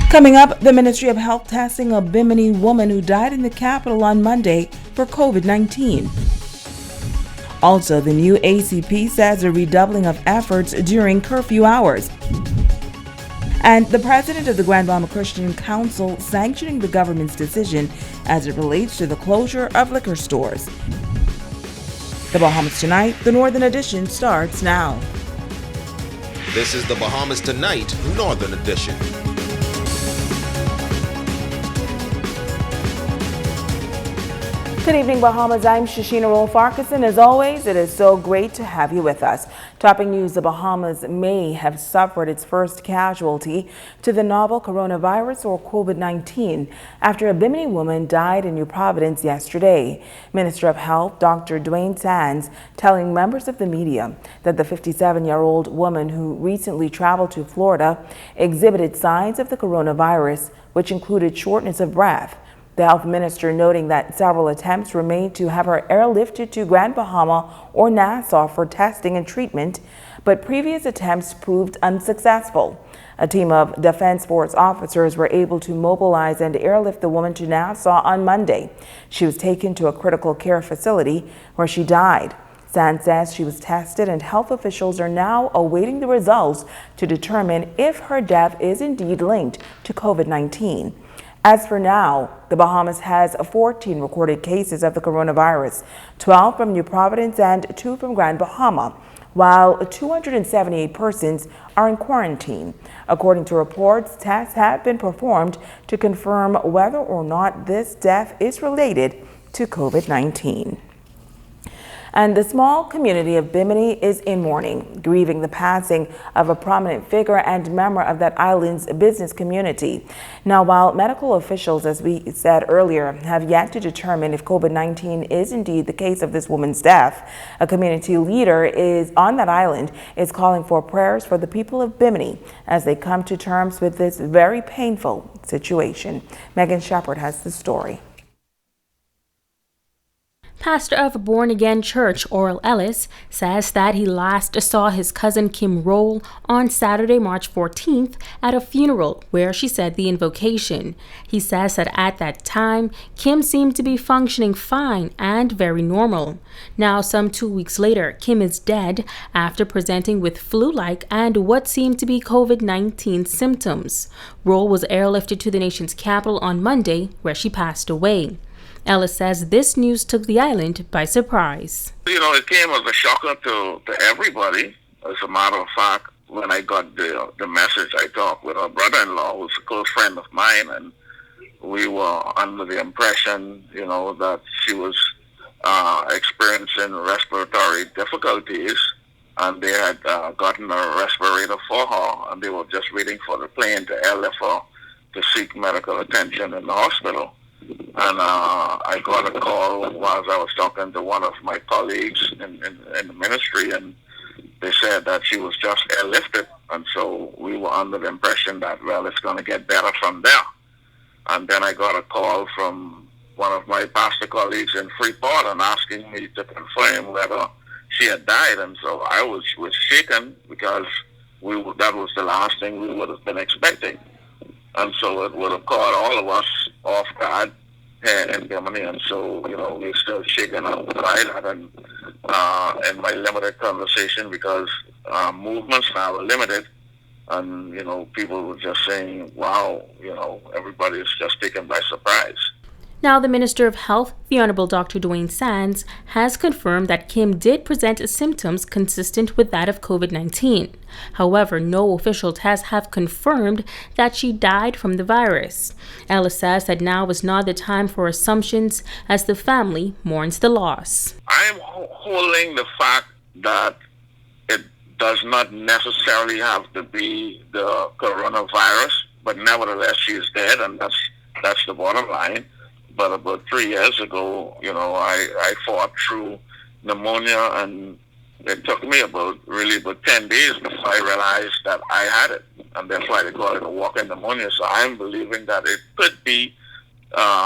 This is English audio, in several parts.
Coming up, the Ministry of Health testing a Bimini woman who died in the capital on Monday for COVID-19. Also, the new ACP says a redoubling of efforts during curfew hours. And the president of the Grand Bahama Christian Council sanctioning the government's decision as it relates to the closure of liquor stores. The Bahamas Tonight, the Northern Edition, starts now. This is the Bahamas Tonight, Northern Edition. Good evening, Bahamas. I'm Shashina Rolle-Farquharson. As always, it is so great to have you with us. Topping news, the Bahamas may have suffered its first casualty to the novel coronavirus or COVID-19 after a Bimini woman died in New Providence yesterday. Minister of Health, Dr. Dwayne Sands, telling members of the media that the 57-year-old woman who recently traveled to Florida exhibited signs of the coronavirus, which included shortness of breath. The health minister noting that several attempts were made to have her airlifted to Grand Bahama or Nassau for testing and treatment, but previous attempts proved unsuccessful. A team of Defense Force officers were able to mobilize and airlift the woman to Nassau on Monday. She was taken to a critical care facility where she died. Sands says she was tested and health officials are now awaiting the results to determine if her death is indeed linked to COVID-19. As for now, the Bahamas has 14 recorded cases of the coronavirus, 12 from New Providence and 2 from Grand Bahama, while 278 persons are in quarantine. According to reports, tests have been performed to confirm whether or not this death is related to COVID-19. And the small community of Bimini is in mourning, grieving the passing of a prominent figure and member of that island's business community. Now, while medical officials, as we said earlier, have yet to determine if COVID-19 is indeed the case of this woman's death, a community leader on that island is calling for prayers for the people of Bimini as they come to terms with this very painful situation. Megan Shepard has the story. Pastor of a born-again church, Oral Ellis, says that he last saw his cousin Kim Rolle on Saturday, March 14th at a funeral where she said the invocation. He says that at that time, Kim seemed to be functioning fine and very normal. Now, some 2 weeks later, Kim is dead after presenting with flu-like and what seemed to be COVID-19 symptoms. Rolle was airlifted to the nation's capital on Monday, where she passed away. Ellis says this news took the island by surprise. It came as a shocker to everybody. As a matter of fact, when I got the message, I talked with her brother-in-law, who's a close friend of mine, and we were under the impression, that she was experiencing respiratory difficulties, and they had gotten a respirator for her, and they were just waiting for the plane to airlift her to seek medical attention in the hospital. And I got a call while I was talking to one of my colleagues in the ministry, and they said that she was just airlifted. And so we were under the impression that, well, it's going to get better from there. And then I got a call from one of my pastor colleagues in Freeport and asking me to confirm whether she had died. And so I was shaken because that was the last thing we would have been expecting. And so it would have caught all of us off guard here in Bimini. And so, we're still shaken up by that. And in my limited conversation, because movements now are limited, and, people were just saying, wow, everybody is just taken by surprise. Now, the Minister of Health, the Honorable Dr. Dwayne Sands, has confirmed that Kim did present symptoms consistent with that of COVID-19. However, no official tests have confirmed that she died from the virus. Ellis says that now is not the time for assumptions as the family mourns the loss. I'm holding the fact that it does not necessarily have to be the coronavirus, but nevertheless, she is dead, and that's the bottom line. But about 3 years ago, I fought through pneumonia, and it took me about 10 days before I realized that I had it. And that's why they call it a walking pneumonia. So I'm believing that it could be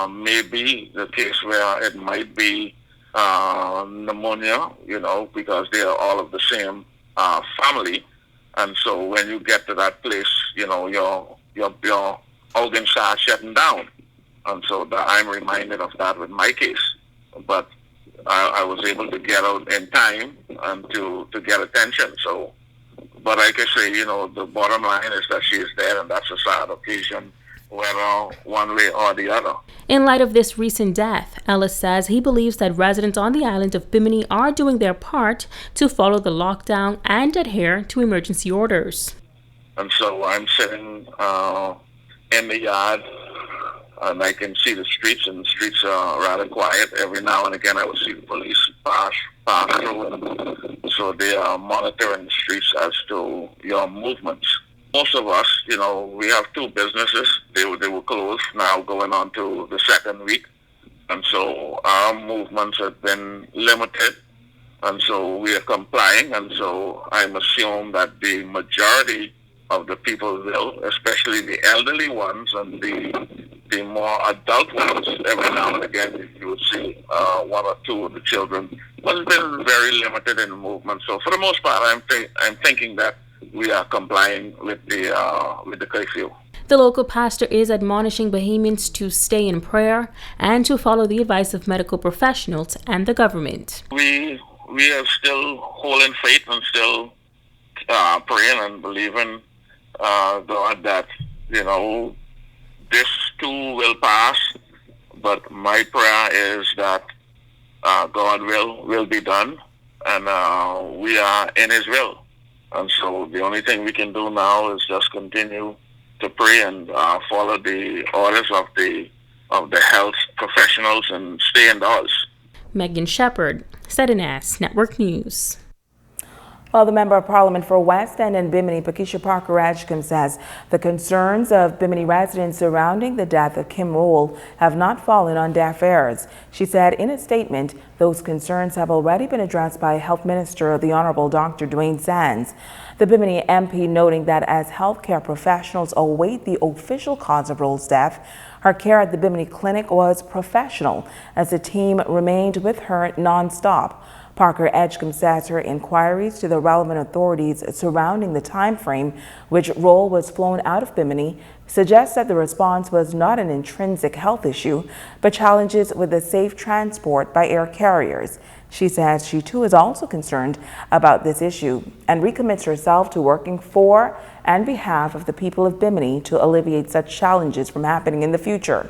maybe the case where it might be pneumonia, because they are all of the same family. And so when you get to that place, your organ starts shutting down. And so I'm reminded of that with my case. But I was able to get out in time and to get attention. So, but like I say, the bottom line is that she is dead, and that's a sad occasion, whether one way or the other. In light of this recent death, Ellis says he believes that residents on the island of Bimini are doing their part to follow the lockdown and adhere to emergency orders. And so I'm sitting in the yard, and I can see the streets, and the streets are rather quiet. Every now and again I will see the police pass through, and so they are monitoring the streets as to your movements. Most of us, we have two businesses. They were closed, now going on to the second week. And so our movements have been limited. And so we are complying. And so I'm assuming that the majority of the people will, especially the elderly ones and the more adult ones, every now and again you would see one or two of the children. But it's been very limited in movement. So for the most part, I'm thinking that we are complying with the curfew. The local pastor is admonishing Bahamians to stay in prayer and to follow the advice of medical professionals and the government. We are still holding faith and still praying and believing God that this too will pass. But my prayer is that God will be done, and we are in His will. And so the only thing we can do now is just continue to pray and follow the orders of the health professionals and stay indoors. Megan Shepard, SEDNS Network News. Well, the Member of Parliament for West End and Bimini, Pakeisha Parker Edgecombe, says the concerns of Bimini residents surrounding the death of Kim Rolle have not fallen on deaf ears. She said in a statement, those concerns have already been addressed by Health Minister, the Honourable Dr. Dwayne Sands. The Bimini MP noting that as healthcare professionals await the official cause of Rolle's death, her care at the Bimini Clinic was professional as the team remained with her non-stop. Parker Edgecombe says her inquiries to the relevant authorities surrounding the time frame which Rolle was flown out of Bimini suggests that the response was not an intrinsic health issue, but challenges with the safe transport by air carriers. She says she too is also concerned about this issue and recommits herself to working for and behalf of the people of Bimini to alleviate such challenges from happening in the future.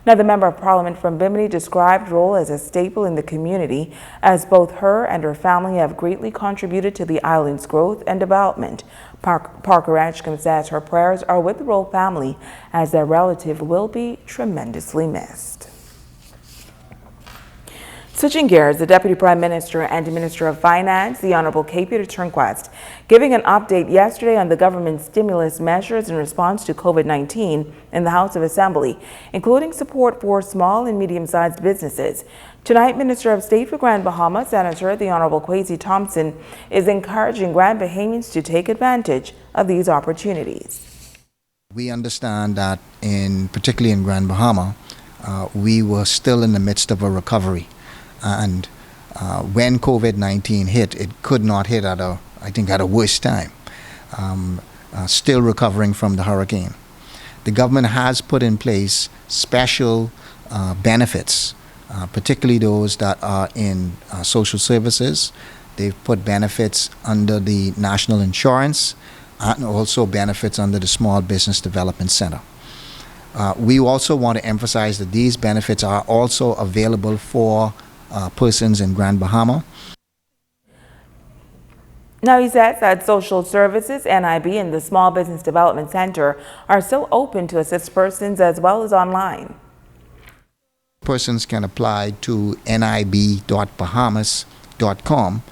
Now, the Member of Parliament from Bimini described Rolle as a staple in the community, as both her and her family have greatly contributed to the island's growth and development. Parker Edgecombe says her prayers are with the Rolle family, as their relative will be tremendously missed. Switching gears, the Deputy Prime Minister and Minister of Finance, the Honourable K. Peter Turnquest, giving an update yesterday on the government's stimulus measures in response to COVID-19 in the House of Assembly, including support for small and medium-sized businesses. Tonight, Minister of State for Grand Bahama, Senator the Honourable Kwesi Thompson, is encouraging Grand Bahamians to take advantage of these opportunities. We understand that particularly in Grand Bahama, we were still in the midst of a recovery. And when COVID-19 hit, it could not hit at a worse time, still recovering from the hurricane. The government has put in place special benefits, particularly those that are in social services. They've put benefits under the national insurance and also benefits under the Small Business Development Center. We also want to emphasize that these benefits are also available for persons in Grand Bahama. Now, he says that social services, NIB, and the Small Business Development Center are still open to assist persons as well as online. Persons can apply to nib.bahamas.com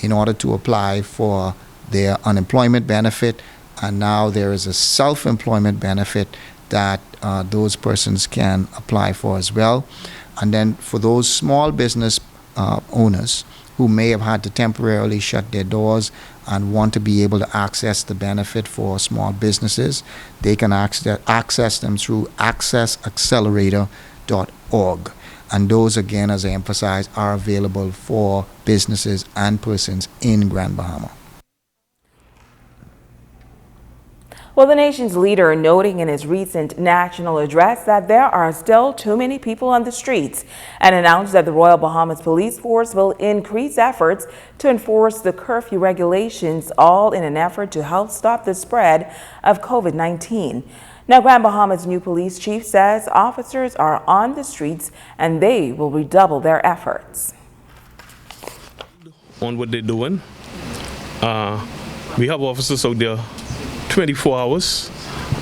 in order to apply for their unemployment benefit, and now there is a self-employment benefit that those persons can apply for as well. And then for those small business owners who may have had to temporarily shut their doors and want to be able to access the benefit for small businesses, they can access them through accessaccelerator.org. And those, again, as I emphasize, are available for businesses and persons in Grand Bahama. Well, the nation's leader noting in his recent national address that there are still too many people on the streets and announced that the Royal Bahamas Police Force will increase efforts to enforce the curfew regulations, all in an effort to help stop the spread of COVID-19. Now, Grand Bahama's new police chief says officers are on the streets and they will redouble their efforts. On what they're doing, we have officers out there 24 hours.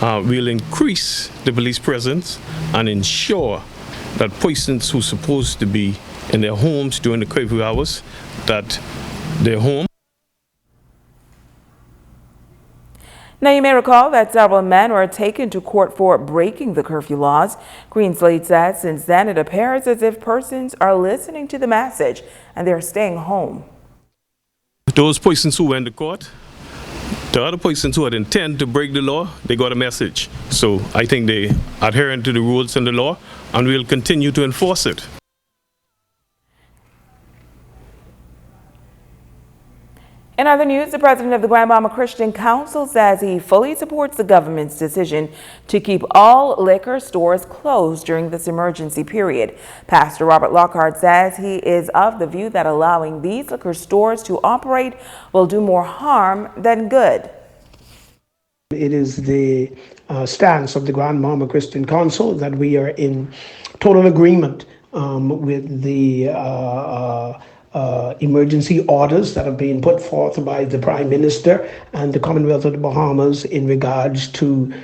We'll increase the police presence and ensure that persons who are supposed to be in their homes during the curfew hours, that they're home. Now, you may recall that several men were taken to court for breaking the curfew laws. Green Slate says since then it appears as if persons are listening to the message and they're staying home. Those persons who went to court, the other persons who had intent to break the law, they got a message. So I think they adherent to the rules and the law, and we'll continue to enforce it. In other news, the president of the Grand Bahama Christian Council says he fully supports the government's decision to keep all liquor stores closed during this emergency period. Pastor Robert Lockhart says he is of the view that allowing these liquor stores to operate will do more harm than good. It is the stance of the Grand Bahama Christian Council that we are in total agreement with the emergency orders that have been put forth by the Prime Minister and the Commonwealth of the Bahamas in regards to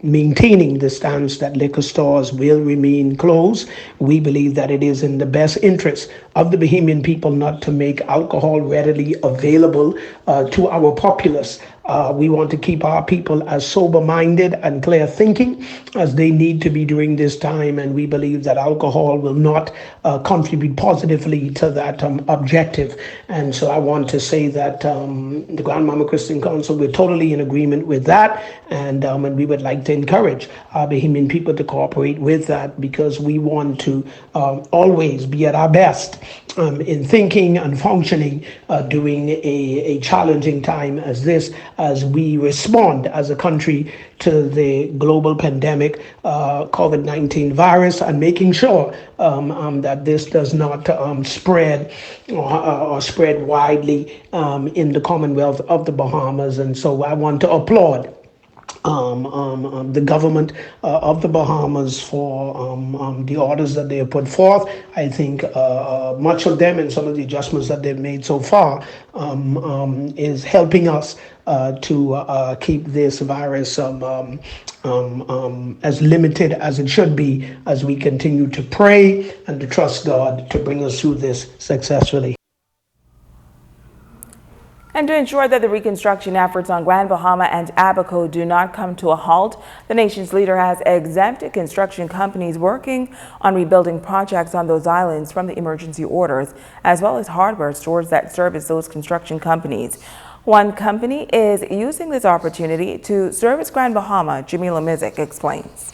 maintaining the stance that liquor stores will remain closed. We believe that it is in the best interest of the Bahamian people not to make alcohol readily available to our populace. We want to keep our people as sober-minded and clear-thinking as they need to be during this time, and we believe that alcohol will not contribute positively to that objective. And so I want to say that the Grand Bahama Christian Council, we're totally in agreement with that, and we would like to encourage our Bahamian people to cooperate with that, because we want to always be at our best in thinking and functioning during a challenging time as this, as we respond as a country to the global pandemic, COVID-19 virus, and making sure that this does not spread or spread widely in the Commonwealth of the Bahamas. And so I want to applaud the government of the Bahamas for the orders that they have put forth. I think much of them and some of the adjustments that they've made so far is helping us to keep this virus as limited as it should be, as we continue to pray and to trust God to bring us through this successfully. And to ensure that the reconstruction efforts on Grand Bahama and Abaco do not come to a halt, the nation's leader has exempted construction companies working on rebuilding projects on those islands from the emergency orders, as well as hardware stores that service those construction companies. One company is using this opportunity to service Grand Bahama. Jamila Mizik explains.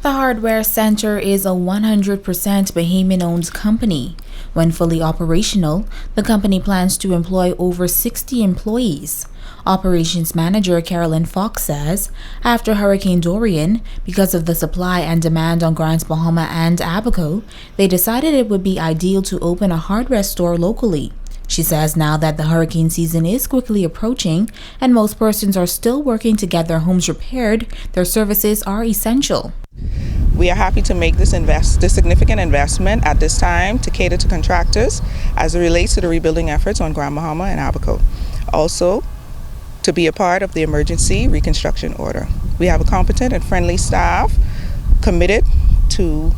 The Hardware Center is a 100% Bahamian-owned company. When fully operational, the company plans to employ over 60 employees. Operations Manager Carolyn Fox says, after Hurricane Dorian, because of the supply and demand on Grand Bahama and Abaco, they decided it would be ideal to open a hardware store locally. She says now that the hurricane season is quickly approaching and most persons are still working to get their homes repaired, their services are essential. We are happy to make this significant investment at this time to cater to contractors as it relates to the rebuilding efforts on Grand Bahama and Abaco. Also, to be a part of the emergency reconstruction order. We have a competent and friendly staff committed to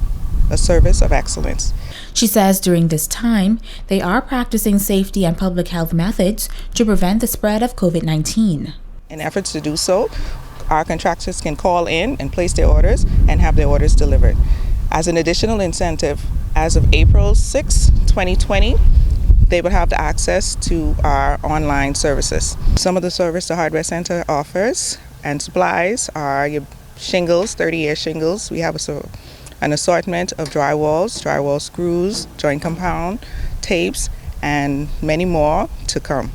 a service of excellence. She says during this time, they are practicing safety and public health methods to prevent the spread of COVID-19. In efforts to do so, our contractors can call in and place their orders and have their orders delivered. As an additional incentive, as of April 6, 2020, they would have the access to our online services. Some of the service the Hardware Center offers and supplies are your shingles, 30-year shingles. We have an assortment of drywall screws, joint compound, tapes, and many more to come.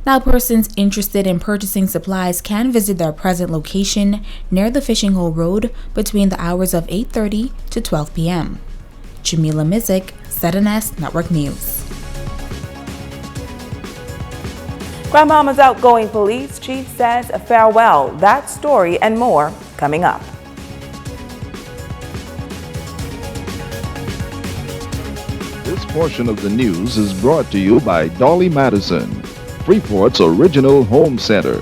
Now, persons interested in purchasing supplies can visit their present location near the Fishing Hole Road between the hours of 8:30 to 12 p.m. Jamila Mizik, ZNS Network News. Grand Bahama's outgoing police chief says farewell. That story and more coming up. This portion of the news is brought to you by Dolly Madison, Freeport's original home center.